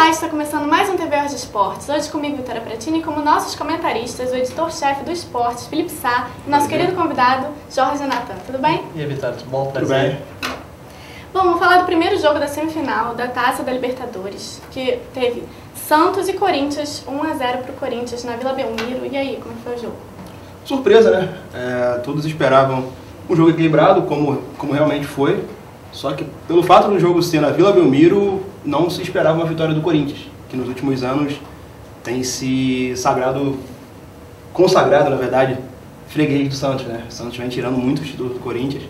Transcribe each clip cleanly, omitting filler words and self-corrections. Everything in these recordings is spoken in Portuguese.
Olá, está começando mais um TV Hoje Esportes. Hoje comigo, Vitória Pratini, como nossos comentaristas, o editor-chefe do Esportes, Felipe Sá, e nosso querido convidado, Jorge Natan. Tudo bem? E aí, Vitória, tudo bom? Tudo bem. Bom, vamos falar do primeiro jogo da semifinal da Taça da Libertadores, que teve Santos e Corinthians, 1-0 para o Corinthians na Vila Belmiro. E aí, como foi o jogo? Surpresa, né? Todos esperavam um jogo equilibrado, como realmente foi. Só que pelo fato do jogo ser na Vila Belmiro, não se esperava uma vitória do Corinthians, que nos últimos anos tem se consagrado, na verdade, freguês do Santos, né? O Santos vem tirando muitos títulos do Corinthians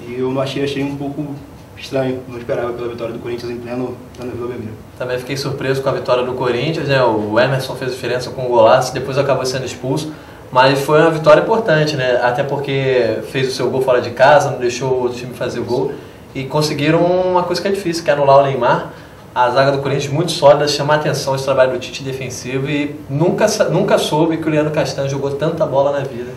e eu achei um pouco estranho, não esperava pela vitória do Corinthians em pleno na Vila Belmiro. Também fiquei surpreso com a vitória do Corinthians, né? O Emerson fez diferença com o golaço, depois acabou sendo expulso, mas foi uma vitória importante, né? Até porque fez o seu gol fora de casa, não deixou o outro time fazer o gol. E conseguiram uma coisa que é difícil, que é anular o Neymar. A zaga do Corinthians muito sólida, chama a atenção esse trabalho do Tite defensivo e nunca soube que o Leandro Castan jogou tanta bola na vida.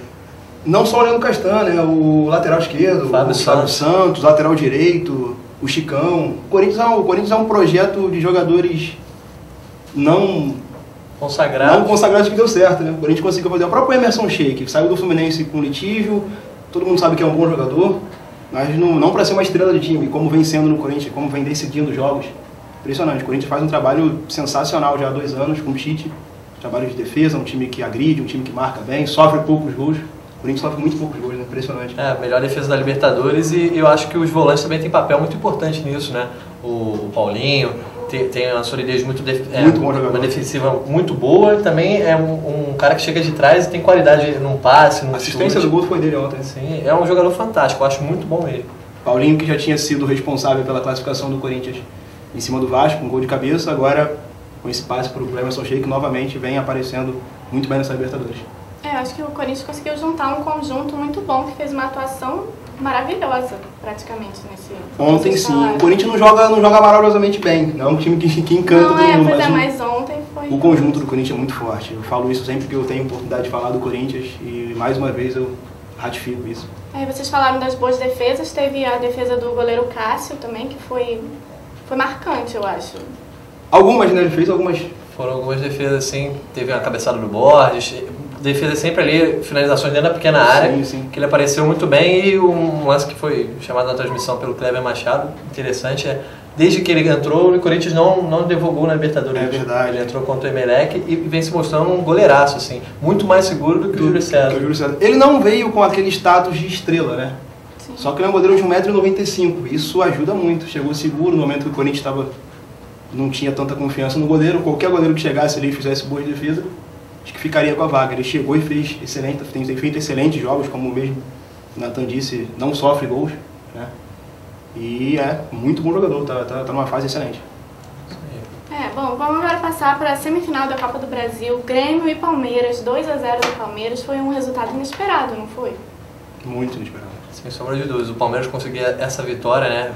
Não só o Leandro Castan, né? O lateral esquerdo, o Fábio Santos, lateral direito, o Chicão. O Corinthians é um projeto de jogadores não consagrados que deu certo, né? O Corinthians conseguiu fazer. O próprio Emerson Sheik, que saiu do Fluminense com litígio, todo mundo sabe que é um bom jogador. Mas não para ser uma estrela de time, como vem sendo no Corinthians, como vem decidindo jogos. Impressionante. O Corinthians faz um trabalho sensacional já há 2 anos com o Tite. Trabalho de defesa, um time que agride, um time que marca bem, sofre poucos gols. O Corinthians sofre muito poucos gols, né? Impressionante. A melhor defesa da Libertadores e eu acho que os volantes também têm papel muito importante nisso, né? O Paulinho tem uma solidez muito bom jogador. Uma defensiva muito boa e também é um cara que chega de trás e tem qualidade num passe, A assistência do gol foi dele ontem. Sim, é um jogador fantástico, eu acho muito bom mesmo. Paulinho, que já tinha sido responsável pela classificação do Corinthians em cima do Vasco, um gol de cabeça, agora com esse passe para o Emerson Sheik novamente vem aparecendo muito bem nessa Libertadores. Eu acho que o Corinthians conseguiu juntar um conjunto muito bom, que fez uma atuação maravilhosa, praticamente, nesse... Ontem sim, o Corinthians não joga maravilhosamente bem, não é um time que encanta todo mundo, mas ontem foi... O conjunto do Corinthians é muito forte, eu falo isso sempre que eu tenho oportunidade de falar do Corinthians e mais uma vez eu ratifico isso. Vocês falaram das boas defesas, teve a defesa do goleiro Cássio também, que foi marcante, eu acho. Algumas, né, ele fez algumas... Foram algumas defesas, assim, teve a cabeçada do Borges, defesa sempre ali, finalizações dentro da pequena área, sim. Que ele apareceu muito bem e um lance que foi chamado na transmissão pelo Kleber Machado, interessante, desde que ele entrou, o Corinthians não levou gol na Libertadores. É verdade. Ele entrou contra o Emelec e vem se mostrando um goleiraço, assim, muito mais seguro do que o Júlio César. Ele não veio com aquele status de estrela, né? Sim. Só que ele é um goleiro de 1,95 m, isso ajuda muito, chegou seguro no momento que o Corinthians não tinha tanta confiança no goleiro, qualquer goleiro que chegasse ali e fizesse boa defesa, acho que ficaria com a vaga. Ele chegou e fez excelente, tem feito excelentes jogos, como mesmo o Natan disse, não sofre gols, né? E é muito bom jogador, tá numa fase excelente. Bom, vamos agora passar para a semifinal da Copa do Brasil, Grêmio e Palmeiras, 2-0 do Palmeiras, foi um resultado inesperado, não foi? Muito inesperado. Sem sombra de dúvidas, o Palmeiras conseguia essa vitória, né,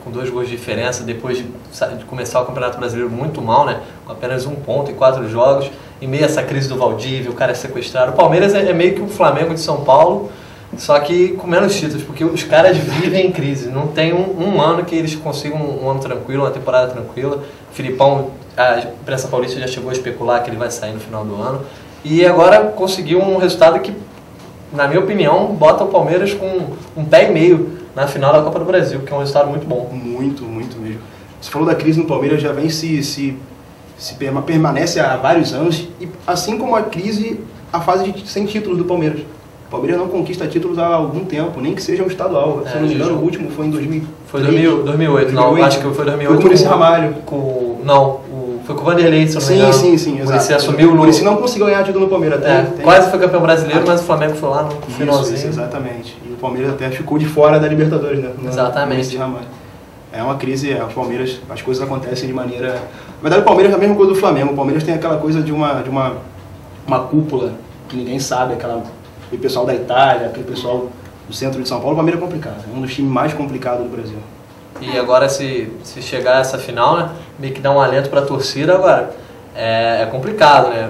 com 2 gols de diferença, depois de começar o Campeonato Brasileiro muito mal, né, com apenas 1 ponto em 4 jogos, em meio a essa crise do Valdívia, o cara é sequestrado. O Palmeiras é meio que o Flamengo de São Paulo, só que com menos títulos, porque os caras vivem em crise, não tem um ano que eles consigam um ano tranquilo, uma temporada tranquila. O Filipão, a imprensa paulista já chegou a especular que ele vai sair no final do ano, e agora conseguiu um resultado que, na minha opinião, bota o Palmeiras com 1,5 pé na final da Copa do Brasil, que é um resultado muito bom. Muito mesmo. Você falou da crise no Palmeiras, já vem permanece há vários anos, e assim como a crise, a fase sem títulos do Palmeiras. O Palmeiras não conquista títulos há algum tempo, nem que seja um estadual. Se não me engano, o último foi em 2000. Foi 2008, não, acho que foi 2008. Foi com o Muricy Ramalho. Foi com o Vanderlei, se não me engano. Sim, exato. O Muricy assumiu. O Muricy não conseguiu ganhar título no Palmeiras. Quase foi campeão brasileiro, mas o Flamengo foi lá no finalzinho. Isso, exatamente. E o Palmeiras até ficou de fora da Libertadores, né? Exatamente. É uma crise, o Palmeiras, as coisas acontecem de maneira... Na verdade, o Palmeiras é a mesma coisa do Flamengo. O Palmeiras tem aquela coisa de uma cúpula que ninguém sabe, aquele pessoal da Itália, aquele pessoal do centro de São Paulo. O Palmeiras é complicado, é um dos times mais complicados do Brasil. E agora, se chegar a essa final, né, meio que dá um alento para a torcida, agora é complicado, né?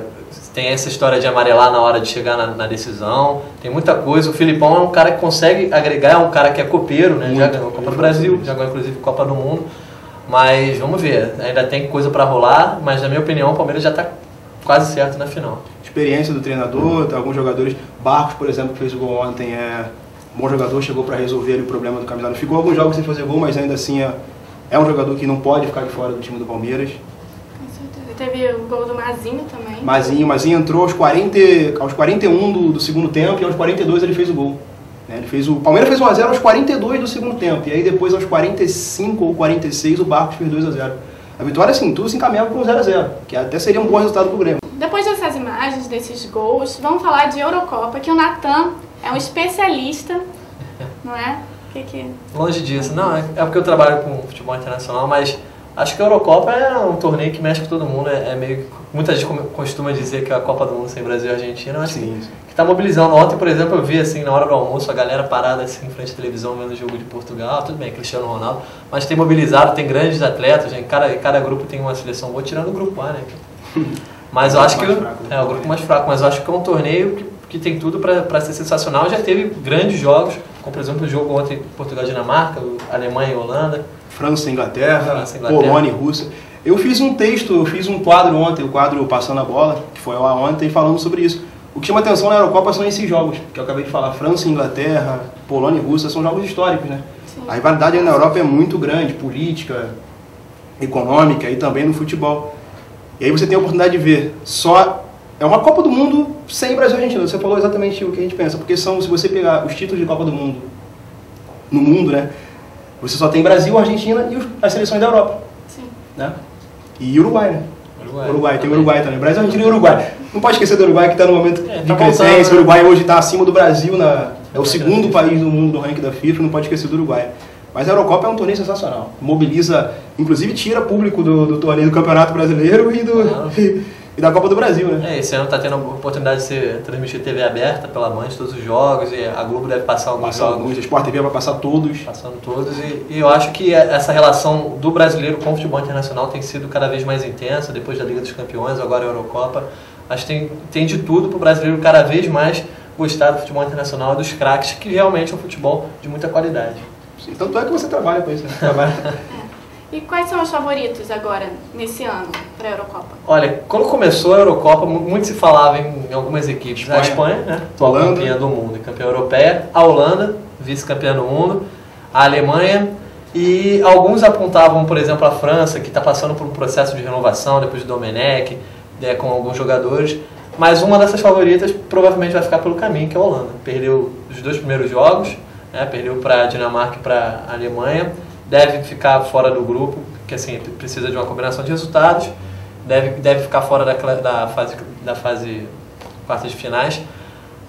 Tem essa história de amarelar na hora de chegar na decisão, tem muita coisa. O Filipão é um cara que consegue agregar, é um cara que é copeiro, né? Já ganhou a Copa do Brasil, já ganhou inclusive a Copa do Mundo. Mas vamos ver, ainda tem coisa para rolar, mas na minha opinião o Palmeiras já está quase certo na final. Experiência do treinador, tem alguns jogadores, Barcos, por exemplo, que fez o gol ontem, bom jogador, chegou para resolver ali o problema do Camisa 9. Ficou alguns jogos sem fazer gol, mas ainda assim é um jogador que não pode ficar de fora do time do Palmeiras. Teve o gol do Mazinho também. Mazinho entrou aos 41 do segundo tempo e aos 42 ele fez o gol. O Palmeiras fez 1-0 aos 42 do segundo tempo, e aí depois aos 45 ou 46 o Barcos fez 2-0. A vitória, assim, tudo se encaminhava para um 0-0, que até seria um bom resultado para o Grêmio. Depois dessas imagens, desses gols, vamos falar de Eurocopa, que o Natan é um especialista, não é? Longe disso, não, é porque eu trabalho com futebol internacional, mas acho que a Eurocopa é um torneio que mexe com todo mundo, muita gente costuma dizer que é a Copa do Mundo sem Brasil e Argentina, mas que está mobilizando. Ontem, por exemplo, eu vi assim, na hora do almoço, a galera parada assim, em frente à televisão vendo o jogo de Portugal, tudo bem, Cristiano Ronaldo, mas tem mobilizado, tem grandes atletas, cada grupo tem uma seleção boa, tirando o grupo A, né? Mas eu acho que o grupo mais fraco, mas eu acho que é um torneio que tem tudo para ser sensacional. Já teve grandes jogos, como por exemplo o jogo ontem Portugal e Dinamarca, Alemanha e Holanda, França e Inglaterra, Polônia e Rússia. Eu fiz um quadro ontem, o quadro Passando a Bola, que foi lá ontem, falando sobre isso. O que chama atenção na Eurocopa são esses jogos, que eu acabei de falar, França e Inglaterra, Polônia e Rússia, são jogos históricos, né? Sim. A rivalidade na Europa é muito grande, política, econômica e também no futebol. E aí você tem a oportunidade de ver é uma Copa do Mundo sem Brasil e Argentina. Você falou exatamente o que a gente pensa, porque se você pegar os títulos de Copa do Mundo no mundo, né? Você só tem Brasil, Argentina e as seleções da Europa. Sim. Né? E Uruguai, né? Uruguai, tem o Uruguai também. Brasil, Argentina e Uruguai. Não pode esquecer do Uruguai, que está no momento de crescência. Né? O Uruguai hoje está acima do Brasil, é o segundo país do mundo no ranking da FIFA, não pode esquecer do Uruguai. Mas a Eurocopa é um torneio sensacional. Mobiliza, inclusive tira público do torneio do Campeonato Brasileiro e da Copa do Brasil, né? Esse ano está tendo a oportunidade de ser transmitido TV aberta pela Band, todos os jogos, e a Globo deve passar alguns jogos. A Sport TV vai passar todos. Passando todos, e eu acho que essa relação do brasileiro com o futebol internacional tem sido cada vez mais intensa, depois da Liga dos Campeões, agora a Eurocopa. Acho que tem de tudo para o brasileiro cada vez mais gostar do futebol internacional, dos craques, que realmente é um futebol de muita qualidade. Sim, tanto é que você trabalha com isso, né? Trabalha. E quais são os favoritos agora, nesse ano, para a Eurocopa? Olha, quando começou a Eurocopa, muito se falava em algumas equipes. A Espanha, né? Atual campeã do mundo e campeã europeia. A Holanda, vice-campeã do mundo. A Alemanha. E alguns apontavam, por exemplo, a França, que está passando por um processo de renovação depois do Domenech, com alguns jogadores. Mas uma dessas favoritas provavelmente vai ficar pelo caminho, que é a Holanda. Perdeu os 2 primeiros jogos, né? Perdeu para a Dinamarca e para a Alemanha. Deve ficar fora do grupo, que assim, precisa de uma combinação de resultados. Deve ficar fora da fase quartas de finais.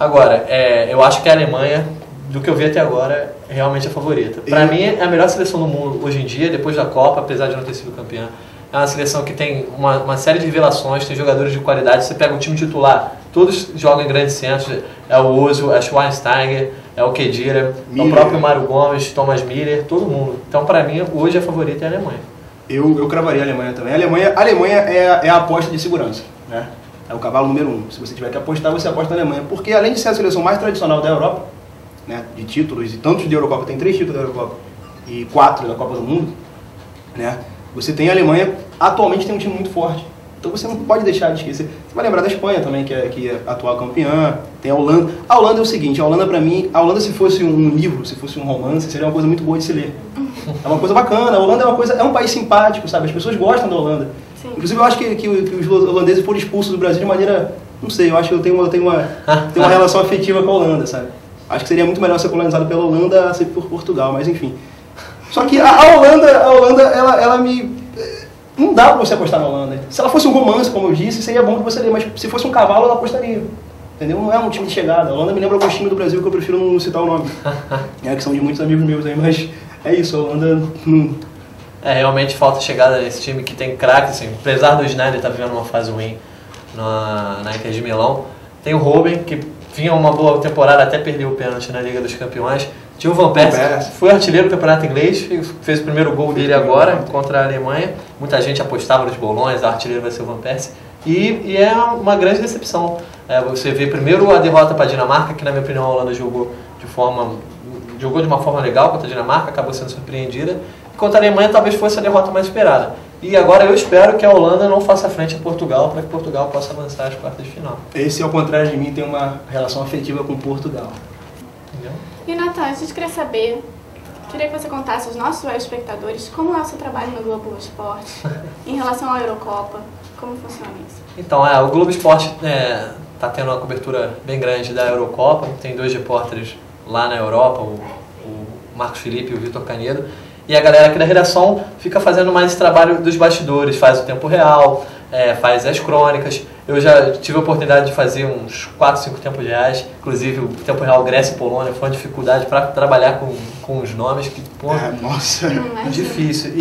Agora, eu acho que a Alemanha, do que eu vi até agora, é realmente a favorita. Para mim, é a melhor seleção do mundo hoje em dia, depois da Copa, apesar de não ter sido campeã. É uma seleção que tem uma série de revelações, tem jogadores de qualidade. Você pega o time titular, todos jogam em grandes centros. É o Ozil, é o Schweinsteiger, é o Khedira, é o próprio Mário Gomes, Thomas Miller, todo mundo. Então, para mim, hoje a favorita é a Alemanha. Eu cravaria a Alemanha também. A Alemanha é a aposta de segurança, né? É o cavalo número 1. Se você tiver que apostar, você aposta na Alemanha. Porque além de ser a seleção mais tradicional da Europa, né, de títulos, e tantos de Eurocopa, tem 3 títulos da Eurocopa e 4 da Copa do Mundo, né? Você tem a Alemanha, atualmente tem um time muito forte. Então você não pode deixar de esquecer. Você vai lembrar da Espanha também, que é atual campeã. Tem a Holanda. A Holanda é o seguinte, a Holanda pra mim, se fosse um livro, se fosse um romance, seria uma coisa muito boa de se ler. É uma coisa bacana. A Holanda é um país simpático, sabe? As pessoas gostam da Holanda. Sim. Inclusive eu acho que os holandeses foram expulsos do Brasil de maneira, não sei, eu acho que eu tenho uma relação afetiva com a Holanda, sabe? Acho que seria muito melhor ser colonizado pela Holanda a ser por Portugal, mas enfim. Só que a Holanda, ela me... Não dá pra você apostar na Holanda. Se ela fosse um romance, como eu disse, seria bom que você ler, mas se fosse um cavalo, eu apostaria. Entendeu? Não é um time de chegada. A Holanda me lembra alguns times do Brasil que eu prefiro não citar o nome. Que são de muitos amigos meus aí, mas é isso, a Holanda não... realmente falta chegada nesse time que tem craque, assim, apesar do Sneijder estar vivendo uma fase ruim na Inter de Milão. Tem o Robben, que vinha uma boa temporada, até perdeu o pênalti na Liga dos Campeões. Tinha o Van Persie, que foi artilheiro do campeonato inglês, fez o primeiro gol dele agora contra a Alemanha. Muita gente apostava nos bolões, o artilheiro vai ser o Van Persie. E é uma grande decepção. Você vê primeiro a derrota para a Dinamarca, que na minha opinião a Holanda jogou de uma forma legal contra a Dinamarca, acabou sendo surpreendida. Contra a Alemanha talvez fosse a derrota mais esperada. E agora eu espero que a Holanda não faça frente a Portugal, para que Portugal possa avançar às quartas de final. Esse, ao contrário de mim, tem uma relação afetiva com Portugal. Entendeu? E Natan, a gente queria que você contasse aos nossos espectadores como é o seu trabalho no Globo Esporte em relação à Eurocopa, como funciona isso? Então, o Globo Esporte está tendo uma cobertura bem grande da Eurocopa, tem 2 repórteres lá na Europa, o Marcos Felipe e o Vitor Canedo, e a galera aqui da redação fica fazendo mais esse trabalho dos bastidores, faz o tempo real, faz as crônicas. Eu já tive a oportunidade de fazer uns 4, 5 tempos reais, inclusive o tempo real Grécia e Polônia foi uma dificuldade para trabalhar com os nomes, que nossa, difícil.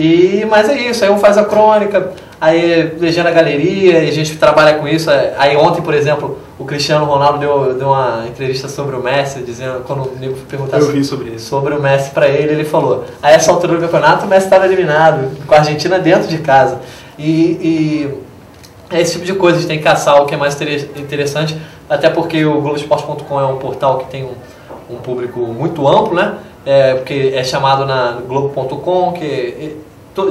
Mas é isso, aí um faz a crônica, aí legenda a galeria, e a gente trabalha com isso. Aí ontem, por exemplo, o Cristiano Ronaldo deu uma entrevista sobre o Messi, dizendo, quando o nego perguntasse sobre o Messi para ele falou, a essa altura do campeonato o Messi estava eliminado, com a Argentina dentro de casa. É esse tipo de coisa, a gente tem que caçar o que é mais interessante, até porque o Globoesporte.com é um portal que tem um público muito amplo, né? Porque é chamado na Globo.com, que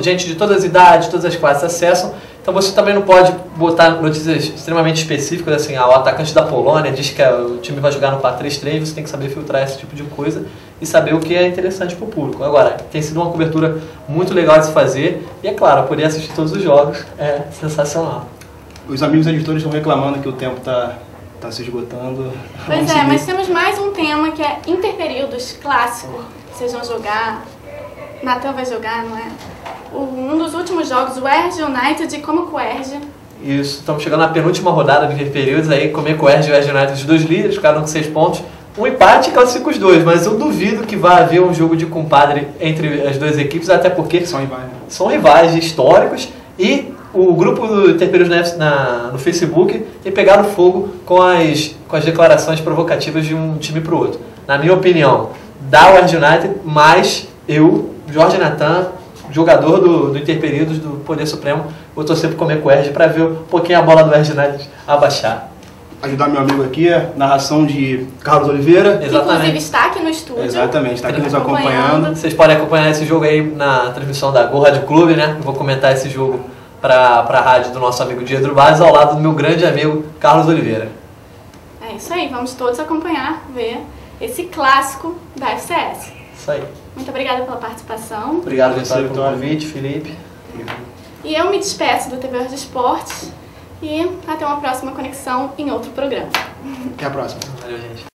gente de todas as idades, todas as classes acessam, então você também não pode botar notícias extremamente específicas, assim, o atacante da Polônia diz que o time vai jogar no 4-3-3, você tem que saber filtrar esse tipo de coisa e saber o que é interessante para o público. Agora, tem sido uma cobertura muito legal de se fazer e, é claro, poder assistir todos os jogos é sensacional. Os amigos editores estão reclamando que o tempo está se esgotando. Pois mas temos mais um tema que é interperíodos clássico. Vocês vão jogar, Natan vai jogar, não é? Um dos últimos jogos, o Erge United e Como Coerge. Isso, estamos chegando na penúltima rodada de interperíodos aí, Como Coerge e o Erge United, os 2 líderes, cada um com 6 pontos. Um empate classifica os 2, mas eu duvido que vá haver um jogo de compadre entre as 2 equipes, até porque são rivais históricos e o grupo do Interperíodos no Facebook tem pegado fogo com as declarações provocativas de um time para o outro. Na minha opinião, dá o Erge United, mas eu, Jorge Natan, jogador do Interperíodos do Poder Supremo, vou torcer para Como Coerge para ver um pouquinho a bola do Erge United abaixar. Ajudar meu amigo aqui, narração de Carlos Oliveira. Exatamente. Inclusive está aqui no estúdio. Exatamente, está aqui nos acompanhando. Vocês podem acompanhar esse jogo aí na transmissão da Go Rádio Clube, né? Eu vou comentar esse jogo para a rádio do nosso amigo Diedro Vaz, ao lado do meu grande amigo Carlos Oliveira. É isso aí, vamos todos acompanhar, ver esse clássico da FCS. Isso aí. Muito obrigada pela participação. Obrigado, Vitória, pelo convite, Felipe. E eu me despeço do TV Hoje Esportes e até uma próxima conexão em outro programa. Até a próxima. Valeu, gente.